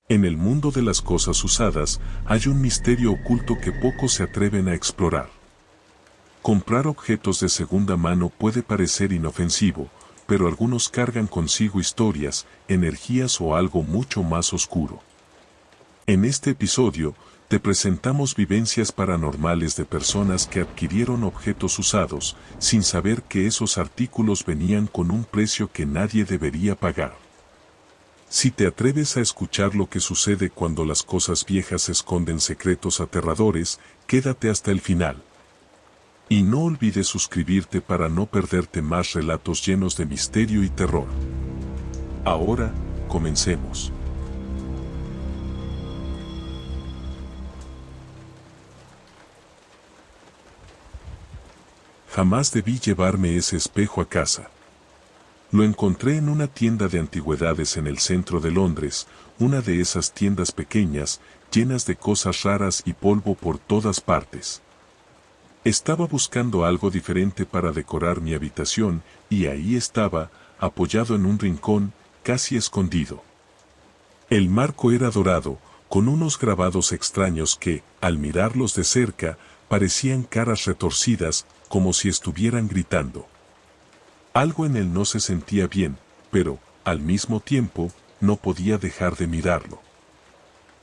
En el mundo de las cosas usadas, hay un misterio oculto que pocos se atreven a explorar. Comprar objetos de segunda mano puede parecer inofensivo, pero algunos cargan consigo historias, energías o algo mucho más oscuro. En este episodio, te presentamos vivencias paranormales de personas que adquirieron objetos usados, sin saber que esos artículos venían con un precio que nadie debería pagar. Si te atreves a escuchar lo que sucede cuando las cosas viejas esconden secretos aterradores, quédate hasta el final. Y no olvides suscribirte para no perderte más relatos llenos de misterio y terror. Ahora, comencemos. Jamás debí llevarme ese espejo a casa. Lo encontré en una tienda de antigüedades en el centro de Londres, una de esas tiendas pequeñas, llenas de cosas raras y polvo por todas partes. Estaba buscando algo diferente para decorar mi habitación, y ahí estaba, apoyado en un rincón, casi escondido. El marco era dorado, con unos grabados extraños que, al mirarlos de cerca, parecían caras retorcidas, como si estuvieran gritando. Algo en él no se sentía bien, pero, al mismo tiempo, no podía dejar de mirarlo.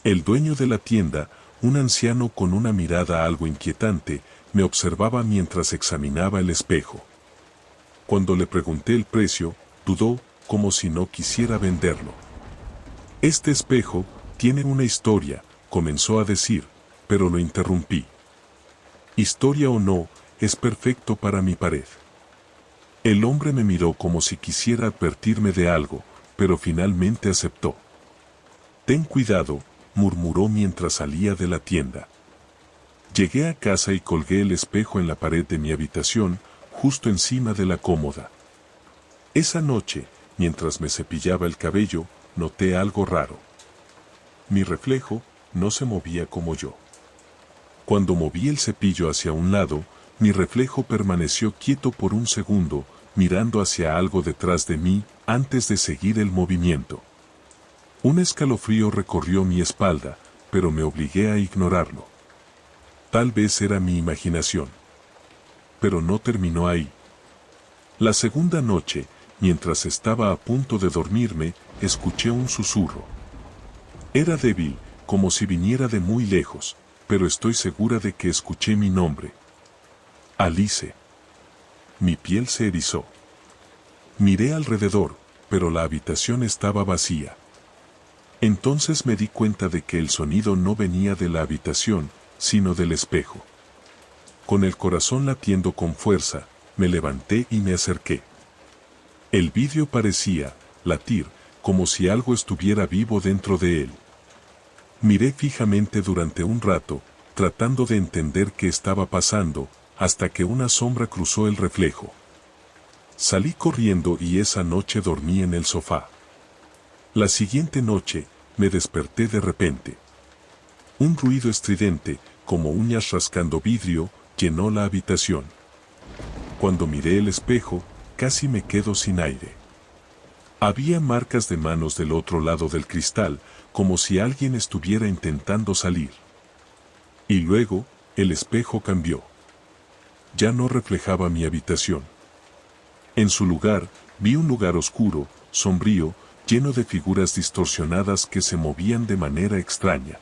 El dueño de la tienda, un anciano con una mirada algo inquietante, me observaba mientras examinaba el espejo. Cuando le pregunté el precio, dudó, como si no quisiera venderlo. Este espejo tiene una historia, comenzó a decir, pero lo interrumpí. Historia o no, es perfecto para mi pared. El hombre me miró como si quisiera advertirme de algo, pero finalmente aceptó. Ten cuidado, murmuró mientras salía de la tienda. Llegué a casa y colgué el espejo en la pared de mi habitación, justo encima de la cómoda. Esa noche, mientras me cepillaba el cabello, noté algo raro. Mi reflejo no se movía como yo. Cuando moví el cepillo hacia un lado, mi reflejo permaneció quieto por un segundo, mirando hacia algo detrás de mí, antes de seguir el movimiento. Un escalofrío recorrió mi espalda, pero me obligué a ignorarlo. Tal vez era mi imaginación. Pero no terminó ahí. La segunda noche, mientras estaba a punto de dormirme, escuché un susurro. Era débil, como si viniera de muy lejos, pero estoy segura de que escuché mi nombre. Alice. Mi piel se erizó. Miré alrededor, pero la habitación estaba vacía. Entonces me di cuenta de que el sonido no venía de la habitación, sino del espejo. Con el corazón latiendo con fuerza, me levanté y me acerqué. El vidrio parecía latir, como si algo estuviera vivo dentro de él. Miré fijamente durante un rato, tratando de entender qué estaba pasando, hasta que una sombra cruzó el reflejo. Salí corriendo y esa noche dormí en el sofá. La siguiente noche, me desperté de repente. Un ruido estridente, como uñas rascando vidrio, llenó la habitación. Cuando miré el espejo, casi me quedo sin aire. Había marcas de manos del otro lado del cristal, como si alguien estuviera intentando salir. Y luego, el espejo cambió. Ya no reflejaba mi habitación. En su lugar, vi un lugar oscuro, sombrío, lleno de figuras distorsionadas que se movían de manera extraña.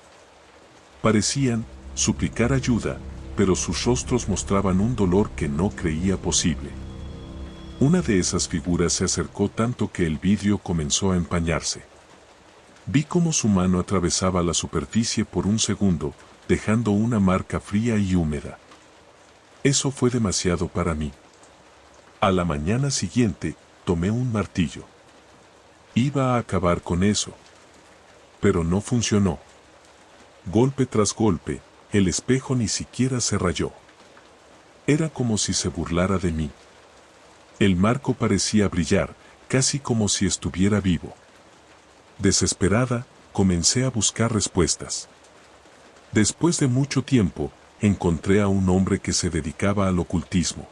Parecían suplicar ayuda, pero sus rostros mostraban un dolor que no creía posible. Una de esas figuras se acercó tanto que el vidrio comenzó a empañarse. Vi cómo su mano atravesaba la superficie por un segundo, dejando una marca fría y húmeda. Eso fue demasiado para mí. A la mañana siguiente, tomé un martillo. Iba a acabar con eso. Pero no funcionó. Golpe tras golpe, el espejo ni siquiera se rayó. Era como si se burlara de mí. El marco parecía brillar, casi como si estuviera vivo. Desesperada, comencé a buscar respuestas. Después de mucho tiempo, encontré a un hombre que se dedicaba al ocultismo.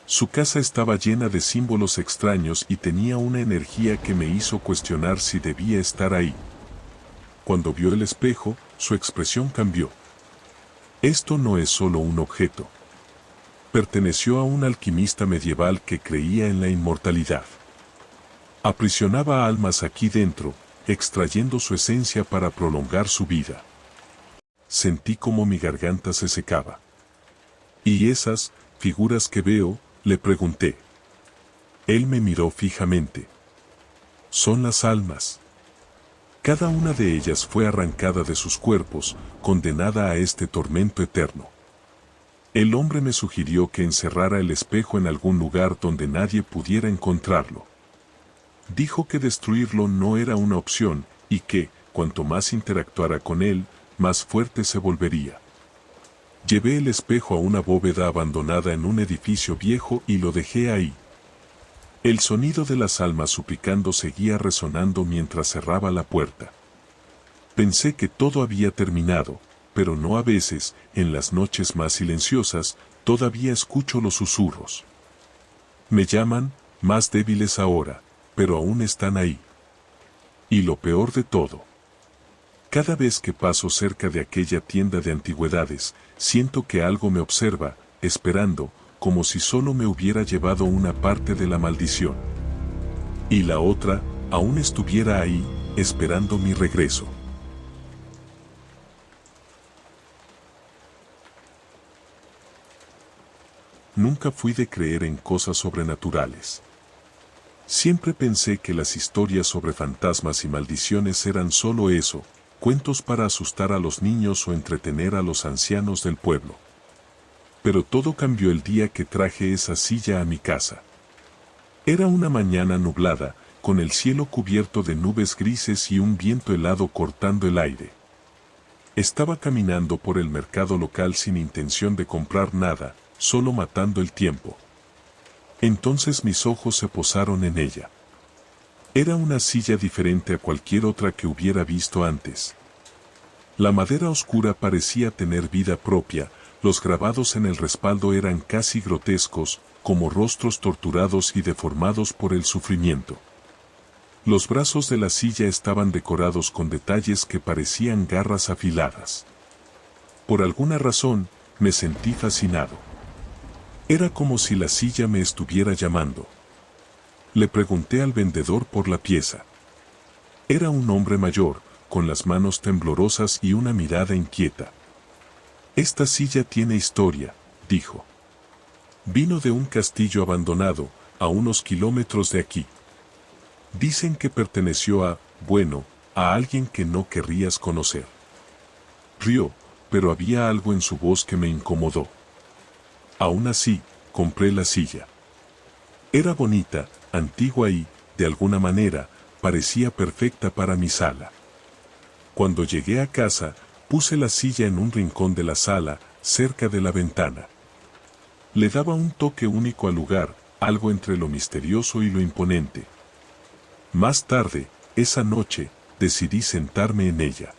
Su casa estaba llena de símbolos extraños y tenía una energía que me hizo cuestionar si debía estar ahí. Cuando vio el espejo, su expresión cambió. Esto no es solo un objeto. Perteneció a un alquimista medieval que creía en la inmortalidad. Aprisionaba almas aquí dentro, extrayendo su esencia para prolongar su vida. Sentí como mi garganta se secaba. ¿Y esas figuras que veo?, le pregunté. Él me miró fijamente. Son las almas. Cada una de ellas fue arrancada de sus cuerpos, condenada a este tormento eterno. El hombre me sugirió que encerrara el espejo en algún lugar donde nadie pudiera encontrarlo. Dijo que destruirlo no era una opción y que, cuanto más interactuara con él, más fuerte se volvería. Llevé el espejo a una bóveda abandonada en un edificio viejo y lo dejé ahí. El sonido de las almas suplicando seguía resonando mientras cerraba la puerta. Pensé que todo había terminado, pero no. A veces, en las noches más silenciosas, todavía escucho los susurros. Me llaman, más débiles ahora, pero aún están ahí. Y lo peor de todo. Cada vez que paso cerca de aquella tienda de antigüedades, siento que algo me observa, esperando, como si solo me hubiera llevado una parte de la maldición. Y la otra, aún estuviera ahí, esperando mi regreso. Nunca fui de creer en cosas sobrenaturales. Siempre pensé que las historias sobre fantasmas y maldiciones eran solo eso, cuentos para asustar a los niños o entretener a los ancianos del pueblo. Pero todo cambió el día que traje esa silla a mi casa. Era una mañana nublada, con el cielo cubierto de nubes grises y un viento helado cortando el aire. Estaba caminando por el mercado local sin intención de comprar nada, solo matando el tiempo. Entonces mis ojos se posaron en ella. Era una silla diferente a cualquier otra que hubiera visto antes. La madera oscura parecía tener vida propia, los grabados en el respaldo eran casi grotescos, como rostros torturados y deformados por el sufrimiento. Los brazos de la silla estaban decorados con detalles que parecían garras afiladas. Por alguna razón, me sentí fascinado. Era como si la silla me estuviera llamando. Le pregunté al vendedor por la pieza. Era un hombre mayor, con las manos temblorosas y una mirada inquieta. Esta silla tiene historia, dijo. Vino de un castillo abandonado, a unos kilómetros de aquí. Dicen que perteneció a alguien que no querrías conocer. Rió, pero había algo en su voz que me incomodó. Aún así, compré la silla. Era bonita, antigua y, de alguna manera, parecía perfecta para mi sala. Cuando llegué a casa, puse la silla en un rincón de la sala, cerca de la ventana. Le daba un toque único al lugar, algo entre lo misterioso y lo imponente. Más tarde, esa noche, decidí sentarme en ella.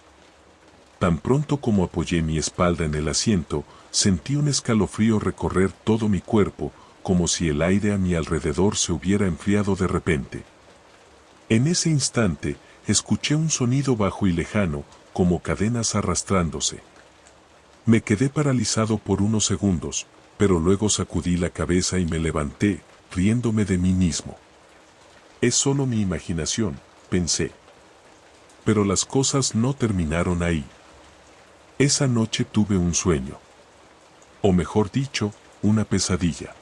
Tan pronto como apoyé mi espalda en el asiento, sentí un escalofrío recorrer todo mi cuerpo, como si el aire a mi alrededor se hubiera enfriado de repente. En ese instante, escuché un sonido bajo y lejano, como cadenas arrastrándose. Me quedé paralizado por unos segundos, pero luego sacudí la cabeza y me levanté, riéndome de mí mismo. Es solo mi imaginación, pensé. Pero las cosas no terminaron ahí. Esa noche tuve un sueño. O mejor dicho, una pesadilla.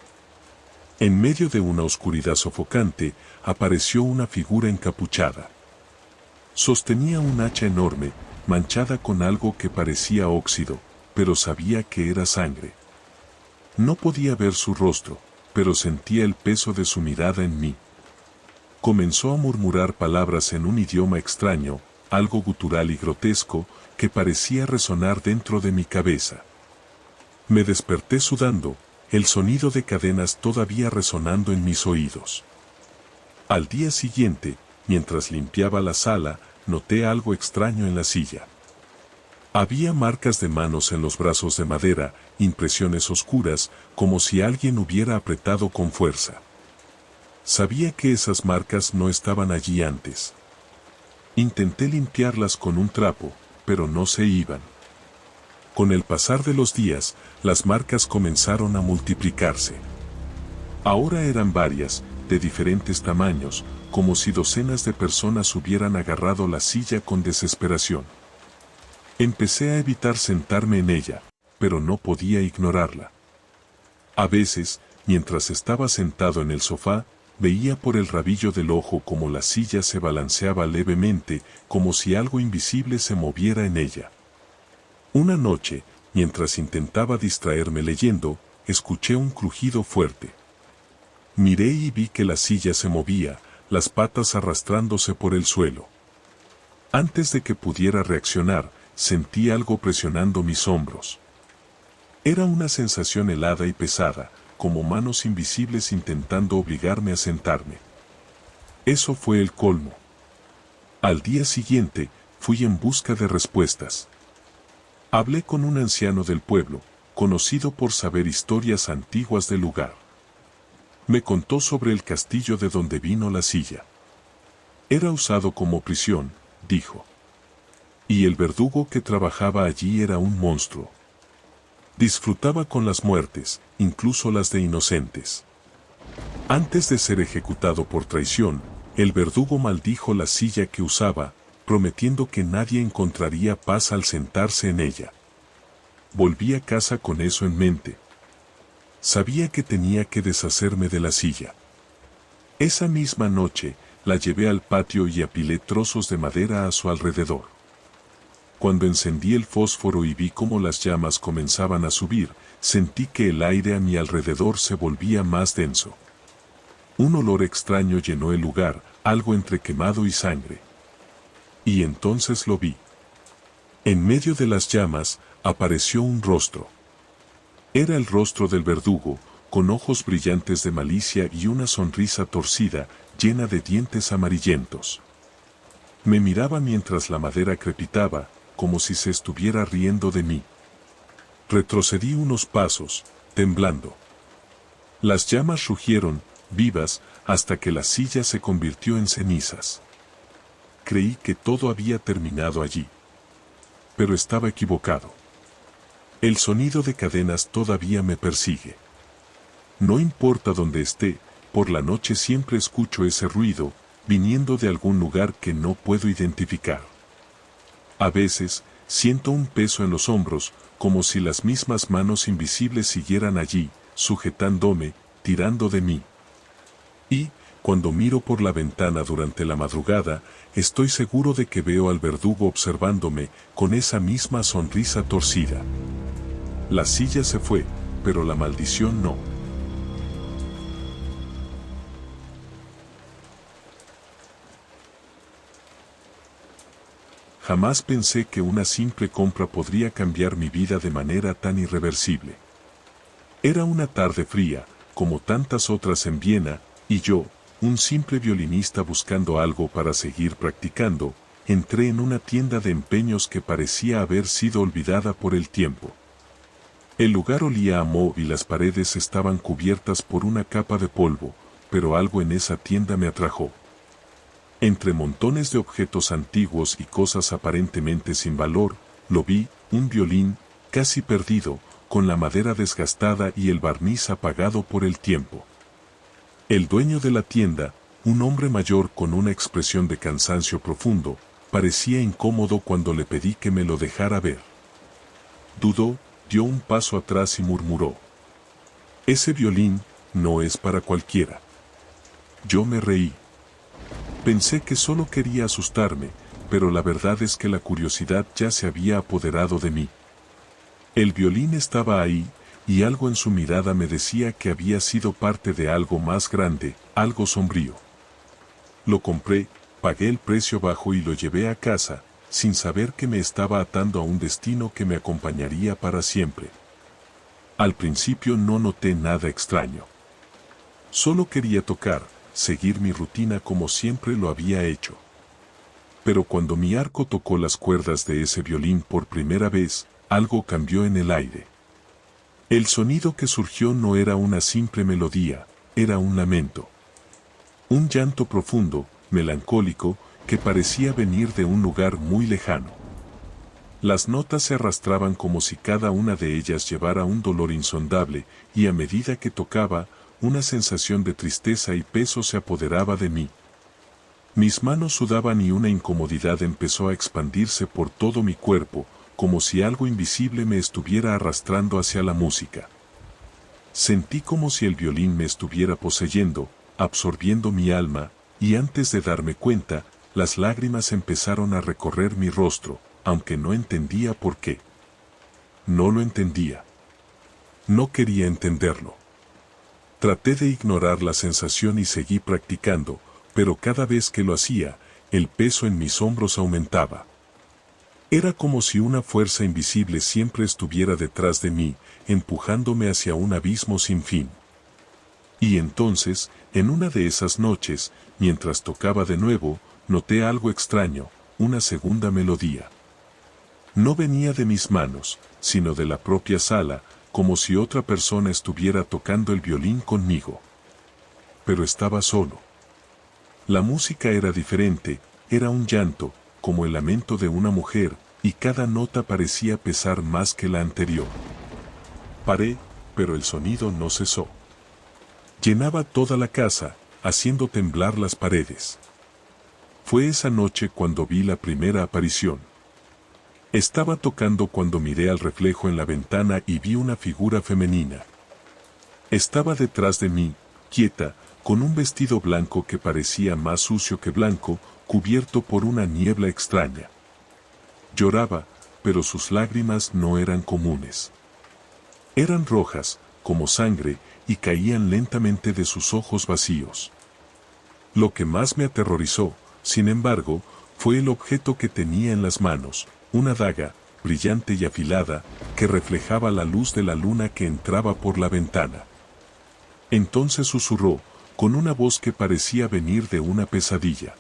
En medio de una oscuridad sofocante, apareció una figura encapuchada. Sostenía un hacha enorme, manchada con algo que parecía óxido, pero sabía que era sangre. No podía ver su rostro, pero sentía el peso de su mirada en mí. Comenzó a murmurar palabras en un idioma extraño, algo gutural y grotesco, que parecía resonar dentro de mi cabeza. Me desperté sudando, el sonido de cadenas todavía resonando en mis oídos. Al día siguiente, mientras limpiaba la sala, noté algo extraño en la silla. Había marcas de manos en los brazos de madera, impresiones oscuras, como si alguien hubiera apretado con fuerza. Sabía que esas marcas no estaban allí antes. Intenté limpiarlas con un trapo, pero no se iban. Con el pasar de los días, las marcas comenzaron a multiplicarse. Ahora eran varias, de diferentes tamaños, como si docenas de personas hubieran agarrado la silla con desesperación. Empecé a evitar sentarme en ella, pero no podía ignorarla. A veces, mientras estaba sentado en el sofá, veía por el rabillo del ojo cómo la silla se balanceaba levemente, como si algo invisible se moviera en ella. Una noche, mientras intentaba distraerme leyendo, escuché un crujido fuerte. Miré y vi que la silla se movía, las patas arrastrándose por el suelo. Antes de que pudiera reaccionar, sentí algo presionando mis hombros. Era una sensación helada y pesada, como manos invisibles intentando obligarme a sentarme. Eso fue el colmo. Al día siguiente, fui en busca de respuestas. Hablé con un anciano del pueblo, conocido por saber historias antiguas del lugar. Me contó sobre el castillo de donde vino la silla. Era usado como prisión, dijo. Y el verdugo que trabajaba allí era un monstruo. Disfrutaba con las muertes, incluso las de inocentes. Antes de ser ejecutado por traición, el verdugo maldijo la silla que usaba, prometiendo que nadie encontraría paz al sentarse en ella. Volví a casa con eso en mente. Sabía que tenía que deshacerme de la silla. Esa misma noche, la llevé al patio y apilé trozos de madera a su alrededor. Cuando encendí el fósforo y vi cómo las llamas comenzaban a subir, sentí que el aire a mi alrededor se volvía más denso. Un olor extraño llenó el lugar, algo entre quemado y sangre. Y entonces lo vi. En medio de las llamas, apareció un rostro. Era el rostro del verdugo, con ojos brillantes de malicia y una sonrisa torcida, llena de dientes amarillentos. Me miraba mientras la madera crepitaba, como si se estuviera riendo de mí. Retrocedí unos pasos, temblando. Las llamas rugieron, vivas, hasta que la silla se convirtió en cenizas. Creí que todo había terminado allí. Pero estaba equivocado. El sonido de cadenas todavía me persigue. No importa dónde esté, por la noche siempre escucho ese ruido, viniendo de algún lugar que no puedo identificar. A veces, siento un peso en los hombros, como si las mismas manos invisibles siguieran allí, sujetándome, tirando de mí. Y, cuando miro por la ventana durante la madrugada, estoy seguro de que veo al verdugo observándome, con esa misma sonrisa torcida. La silla se fue, pero la maldición no. Jamás pensé que una simple compra podría cambiar mi vida de manera tan irreversible. Era una tarde fría, como tantas otras en Viena, y yo, un simple violinista buscando algo para seguir practicando, entré en una tienda de empeños que parecía haber sido olvidada por el tiempo. El lugar olía a moho y las paredes estaban cubiertas por una capa de polvo, pero algo en esa tienda me atrajo. Entre montones de objetos antiguos y cosas aparentemente sin valor, lo vi, un violín, casi perdido, con la madera desgastada y el barniz apagado por el tiempo. El dueño de la tienda, un hombre mayor con una expresión de cansancio profundo, parecía incómodo cuando le pedí que me lo dejara ver. Dudó, dio un paso atrás y murmuró: «Ese violín no es para cualquiera». Yo me reí. Pensé que solo quería asustarme, pero la verdad es que la curiosidad ya se había apoderado de mí. El violín estaba ahí, y algo en su mirada me decía que había sido parte de algo más grande, algo sombrío. Lo compré, pagué el precio bajo y lo llevé a casa, sin saber que me estaba atando a un destino que me acompañaría para siempre. Al principio no noté nada extraño. Solo quería tocar, seguir mi rutina como siempre lo había hecho. Pero cuando mi arco tocó las cuerdas de ese violín por primera vez, algo cambió en el aire. El sonido que surgió no era una simple melodía, era un lamento. Un llanto profundo, melancólico, que parecía venir de un lugar muy lejano. Las notas se arrastraban como si cada una de ellas llevara un dolor insondable, y a medida que tocaba, una sensación de tristeza y peso se apoderaba de mí. Mis manos sudaban y una incomodidad empezó a expandirse por todo mi cuerpo, como si algo invisible me estuviera arrastrando hacia la música. Sentí como si el violín me estuviera poseyendo, absorbiendo mi alma, y antes de darme cuenta, las lágrimas empezaron a recorrer mi rostro, aunque no entendía por qué. No lo entendía. No quería entenderlo. Traté de ignorar la sensación y seguí practicando, pero cada vez que lo hacía, el peso en mis hombros aumentaba. Era como si una fuerza invisible siempre estuviera detrás de mí, empujándome hacia un abismo sin fin. Y entonces, en una de esas noches, mientras tocaba de nuevo, noté algo extraño, una segunda melodía. No venía de mis manos, sino de la propia sala, como si otra persona estuviera tocando el violín conmigo. Pero estaba solo. La música era diferente, era un llanto, como el lamento de una mujer, y cada nota parecía pesar más que la anterior. Paré, pero el sonido no cesó. Llenaba toda la casa, haciendo temblar las paredes. Fue esa noche cuando vi la primera aparición. Estaba tocando cuando miré al reflejo en la ventana y vi una figura femenina. Estaba detrás de mí, quieta, con un vestido blanco que parecía más sucio que blanco, cubierto por una niebla extraña. Lloraba, pero sus lágrimas no eran comunes. Eran rojas, como sangre, y caían lentamente de sus ojos vacíos. Lo que más me aterrorizó, sin embargo, fue el objeto que tenía en las manos, una daga, brillante y afilada, que reflejaba la luz de la luna que entraba por la ventana. Entonces susurró, con una voz que parecía venir de una pesadilla: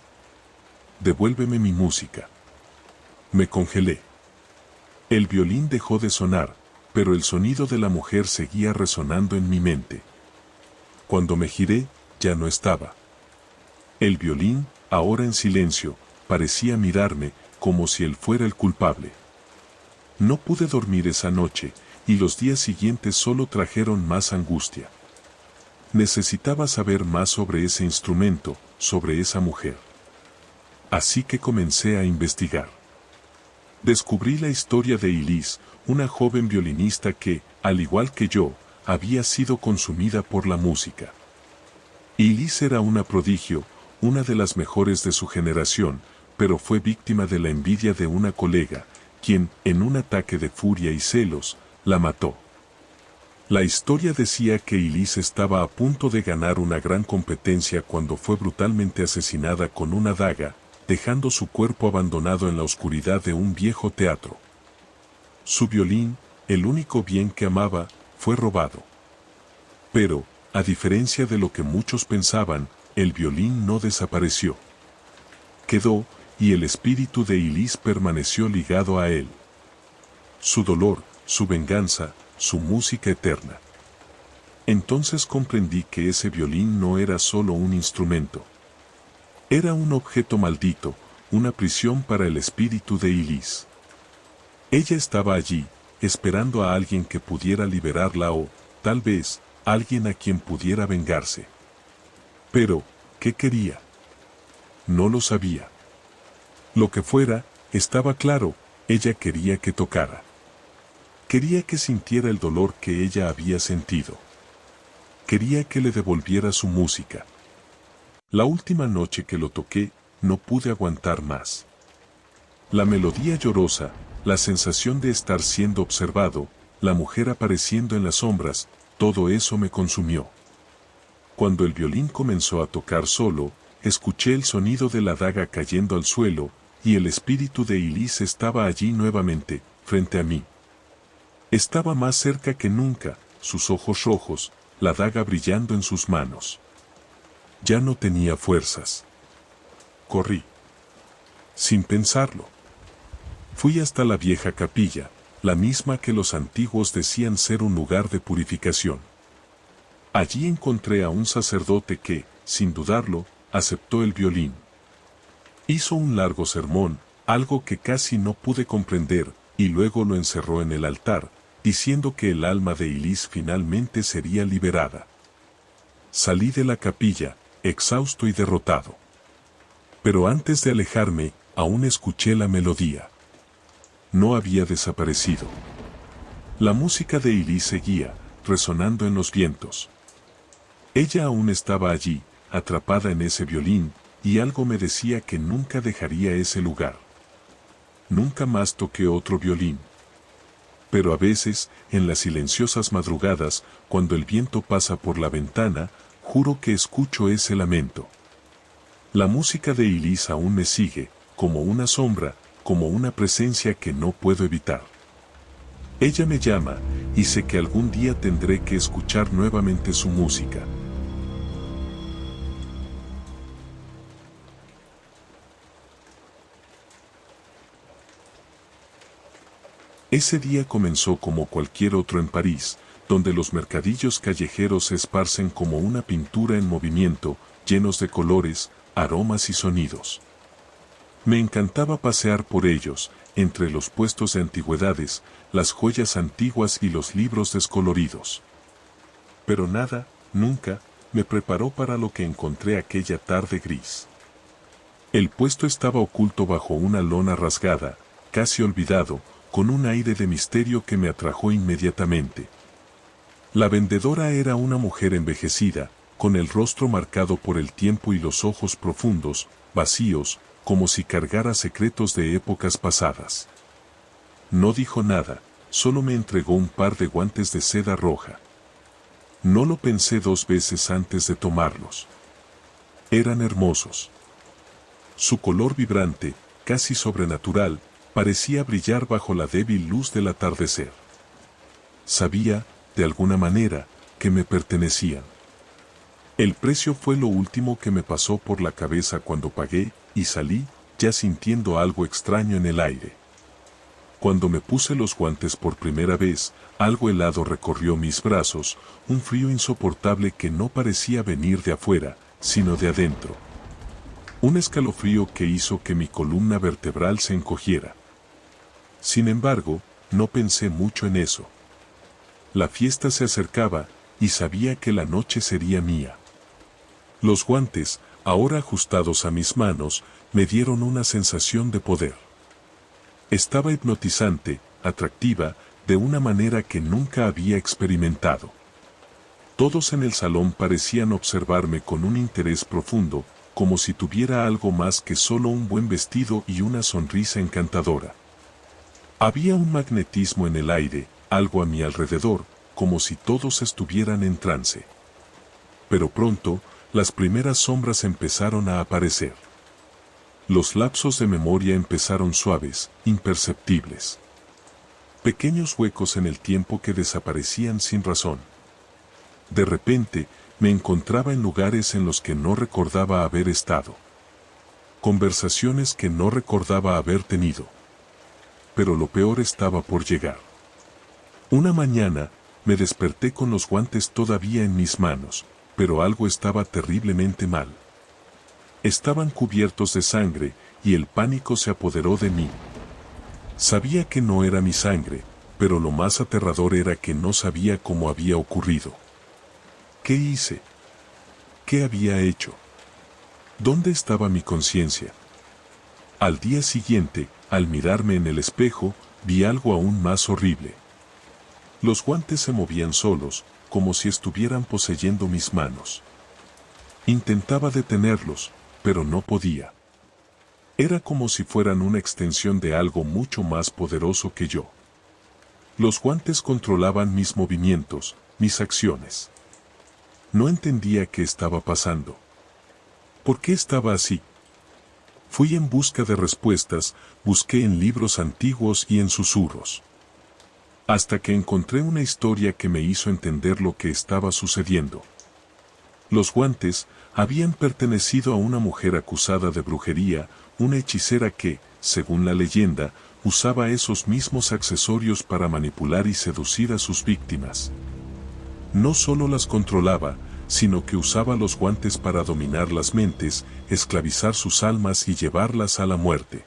«Devuélveme mi música». Me congelé. El violín dejó de sonar, pero el sonido de la mujer seguía resonando en mi mente. Cuando me giré, ya no estaba. El violín, ahora en silencio, parecía mirarme, como si él fuera el culpable. No pude dormir esa noche, y los días siguientes solo trajeron más angustia. Necesitaba saber más sobre ese instrumento, sobre esa mujer. Así que comencé a investigar. Descubrí la historia de Elise, una joven violinista que, al igual que yo, había sido consumida por la música. Elise era una prodigio, una de las mejores de su generación, pero fue víctima de la envidia de una colega, quien, en un ataque de furia y celos, la mató. La historia decía que Elise estaba a punto de ganar una gran competencia cuando fue brutalmente asesinada con una daga, dejando su cuerpo abandonado en la oscuridad de un viejo teatro. Su violín, el único bien que amaba, fue robado. Pero, a diferencia de lo que muchos pensaban, el violín no desapareció. Quedó, y el espíritu de Elise permaneció ligado a él. Su dolor, su venganza, su música eterna. Entonces comprendí que ese violín no era solo un instrumento. Era un objeto maldito, una prisión para el espíritu de Elise. Ella estaba allí, esperando a alguien que pudiera liberarla o, tal vez, alguien a quien pudiera vengarse. Pero, ¿qué quería? No lo sabía. Lo que fuera, estaba claro, ella quería que tocara. Quería que sintiera el dolor que ella había sentido. Quería que le devolviera su música. La última noche que lo toqué, no pude aguantar más. La melodía llorosa, la sensación de estar siendo observado, la mujer apareciendo en las sombras, todo eso me consumió. Cuando el violín comenzó a tocar solo, escuché el sonido de la daga cayendo al suelo, y el espíritu de Elise estaba allí nuevamente, frente a mí. Estaba más cerca que nunca, sus ojos rojos, la daga brillando en sus manos. Ya no tenía fuerzas. Corrí. Sin pensarlo. Fui hasta la vieja capilla, la misma que los antiguos decían ser un lugar de purificación. Allí encontré a un sacerdote que, sin dudarlo, aceptó el violín. Hizo un largo sermón, algo que casi no pude comprender, y luego lo encerró en el altar, diciendo que el alma de Elise finalmente sería liberada. Salí de la capilla, exhausto y derrotado. Pero antes de alejarme, aún escuché la melodía. No había desaparecido. La música de Elise seguía, resonando en los vientos. Ella aún estaba allí, atrapada en ese violín, y algo me decía que nunca dejaría ese lugar. Nunca más toqué otro violín. Pero a veces, en las silenciosas madrugadas, cuando el viento pasa por la ventana, juro que escucho ese lamento. La música de Elise aún me sigue, como una sombra, como una presencia que no puedo evitar. Ella me llama, y sé que algún día tendré que escuchar nuevamente su música. Ese día comenzó como cualquier otro en París, donde los mercadillos callejeros se esparcen como una pintura en movimiento, llenos de colores, aromas y sonidos. Me encantaba pasear por ellos, entre los puestos de antigüedades, las joyas antiguas y los libros descoloridos. Pero nada, nunca, me preparó para lo que encontré aquella tarde gris. El puesto estaba oculto bajo una lona rasgada, casi olvidado, con un aire de misterio que me atrajo inmediatamente. La vendedora era una mujer envejecida, con el rostro marcado por el tiempo y los ojos profundos, vacíos, como si cargara secretos de épocas pasadas. No dijo nada, solo me entregó un par de guantes de seda roja. No lo pensé dos veces antes de tomarlos. Eran hermosos. Su color vibrante, casi sobrenatural, parecía brillar bajo la débil luz del atardecer. Sabía, de alguna manera, que me pertenecían. El precio fue lo último que me pasó por la cabeza cuando pagué, y salí, ya sintiendo algo extraño en el aire. Cuando me puse los guantes por primera vez, algo helado recorrió mis brazos, un frío insoportable que no parecía venir de afuera, sino de adentro. Un escalofrío que hizo que mi columna vertebral se encogiera. Sin embargo, no pensé mucho en eso. La fiesta se acercaba, y sabía que la noche sería mía. Los guantes, ahora ajustados a mis manos, me dieron una sensación de poder. Estaba hipnotizante, atractiva, de una manera que nunca había experimentado. Todos en el salón parecían observarme con un interés profundo, como si tuviera algo más que solo un buen vestido y una sonrisa encantadora. Había un magnetismo en el aire, algo a mi alrededor, como si todos estuvieran en trance. Pero pronto, las primeras sombras empezaron a aparecer. Los lapsos de memoria empezaron suaves, imperceptibles. Pequeños huecos en el tiempo que desaparecían sin razón. De repente, me encontraba en lugares en los que no recordaba haber estado. Conversaciones que no recordaba haber tenido. Pero lo peor estaba por llegar. Una mañana, me desperté con los guantes todavía en mis manos, pero algo estaba terriblemente mal. Estaban cubiertos de sangre, y el pánico se apoderó de mí. Sabía que no era mi sangre, pero lo más aterrador era que no sabía cómo había ocurrido. ¿Qué hice? ¿Qué había hecho? ¿Dónde estaba mi conciencia? Al día siguiente, al mirarme en el espejo, vi algo aún más horrible. Los guantes se movían solos, como si estuvieran poseyendo mis manos. Intentaba detenerlos, pero no podía. Era como si fueran una extensión de algo mucho más poderoso que yo. Los guantes controlaban mis movimientos, mis acciones. No entendía qué estaba pasando. ¿Por qué estaba así? Fui en busca de respuestas, busqué en libros antiguos y en susurros. Hasta que encontré una historia que me hizo entender lo que estaba sucediendo. Los guantes habían pertenecido a una mujer acusada de brujería, una hechicera que, según la leyenda, usaba esos mismos accesorios para manipular y seducir a sus víctimas. No solo las controlaba, sino que usaba los guantes para dominar las mentes, esclavizar sus almas y llevarlas a la muerte.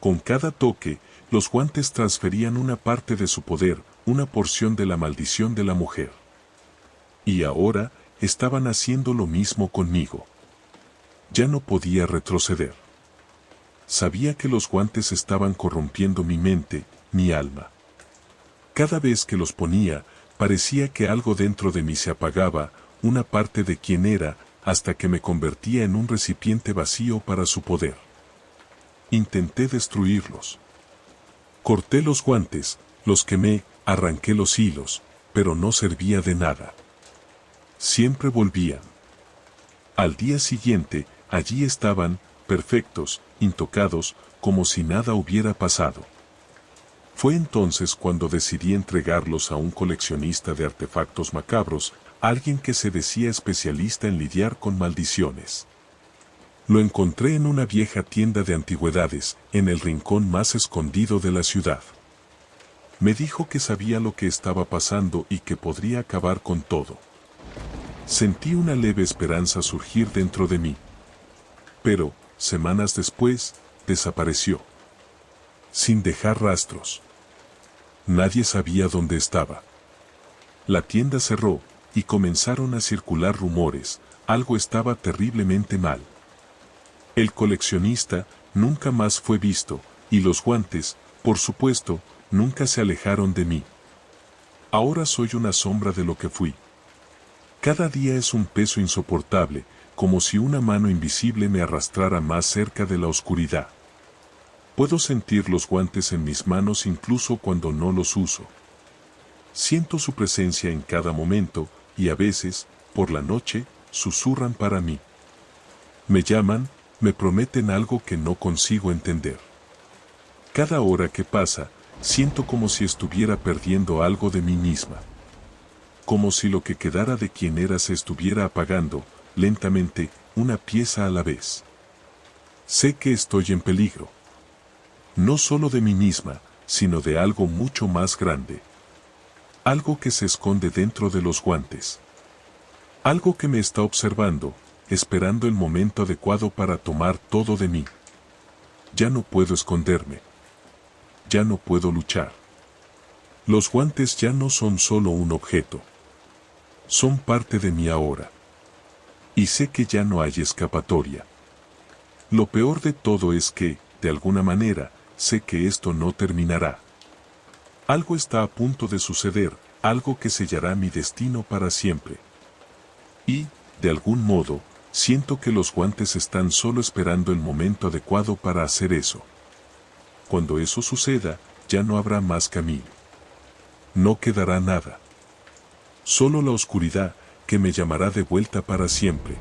Con cada toque, los guantes transferían una parte de su poder, una porción de la maldición de la mujer. Y ahora, estaban haciendo lo mismo conmigo. Ya no podía retroceder. Sabía que los guantes estaban corrompiendo mi mente, mi alma. Cada vez que los ponía, parecía que algo dentro de mí se apagaba, una parte de quien era, hasta que me convertía en un recipiente vacío para su poder. Intenté destruirlos. Corté los guantes, los quemé, arranqué los hilos, pero no servía de nada. Siempre volvían. Al día siguiente, allí estaban, perfectos, intocados, como si nada hubiera pasado. Fue entonces cuando decidí entregarlos a un coleccionista de artefactos macabros, alguien que se decía especialista en lidiar con maldiciones. Lo encontré en una vieja tienda de antigüedades, en el rincón más escondido de la ciudad. Me dijo que sabía lo que estaba pasando y que podría acabar con todo. Sentí una leve esperanza surgir dentro de mí. Pero, semanas después, desapareció. Sin dejar rastros. Nadie sabía dónde estaba. La tienda cerró, y comenzaron a circular rumores, algo estaba terriblemente mal. El coleccionista nunca más fue visto, y los guantes, por supuesto, nunca se alejaron de mí. Ahora soy una sombra de lo que fui. Cada día es un peso insoportable, como si una mano invisible me arrastrara más cerca de la oscuridad. Puedo sentir los guantes en mis manos incluso cuando no los uso. Siento su presencia en cada momento, y a veces, por la noche, susurran para mí. Me llaman, me prometen algo que no consigo entender. Cada hora que pasa, siento como si estuviera perdiendo algo de mí misma. Como si lo que quedara de quien era se estuviera apagando, lentamente, una pieza a la vez. Sé que estoy en peligro. No solo de mí misma, sino de algo mucho más grande. Algo que se esconde dentro de los guantes. Algo que me está observando, esperando el momento adecuado para tomar todo de mí. Ya no puedo esconderme. Ya no puedo luchar. Los guantes ya no son solo un objeto. Son parte de mí ahora. Y sé que ya no hay escapatoria. Lo peor de todo es que, de alguna manera, sé que esto no terminará. Algo está a punto de suceder, algo que sellará mi destino para siempre. Y, de algún modo, siento que los guantes están solo esperando el momento adecuado para hacer eso. Cuando eso suceda, ya no habrá más camino. No quedará nada. Solo la oscuridad, que me llamará de vuelta para siempre.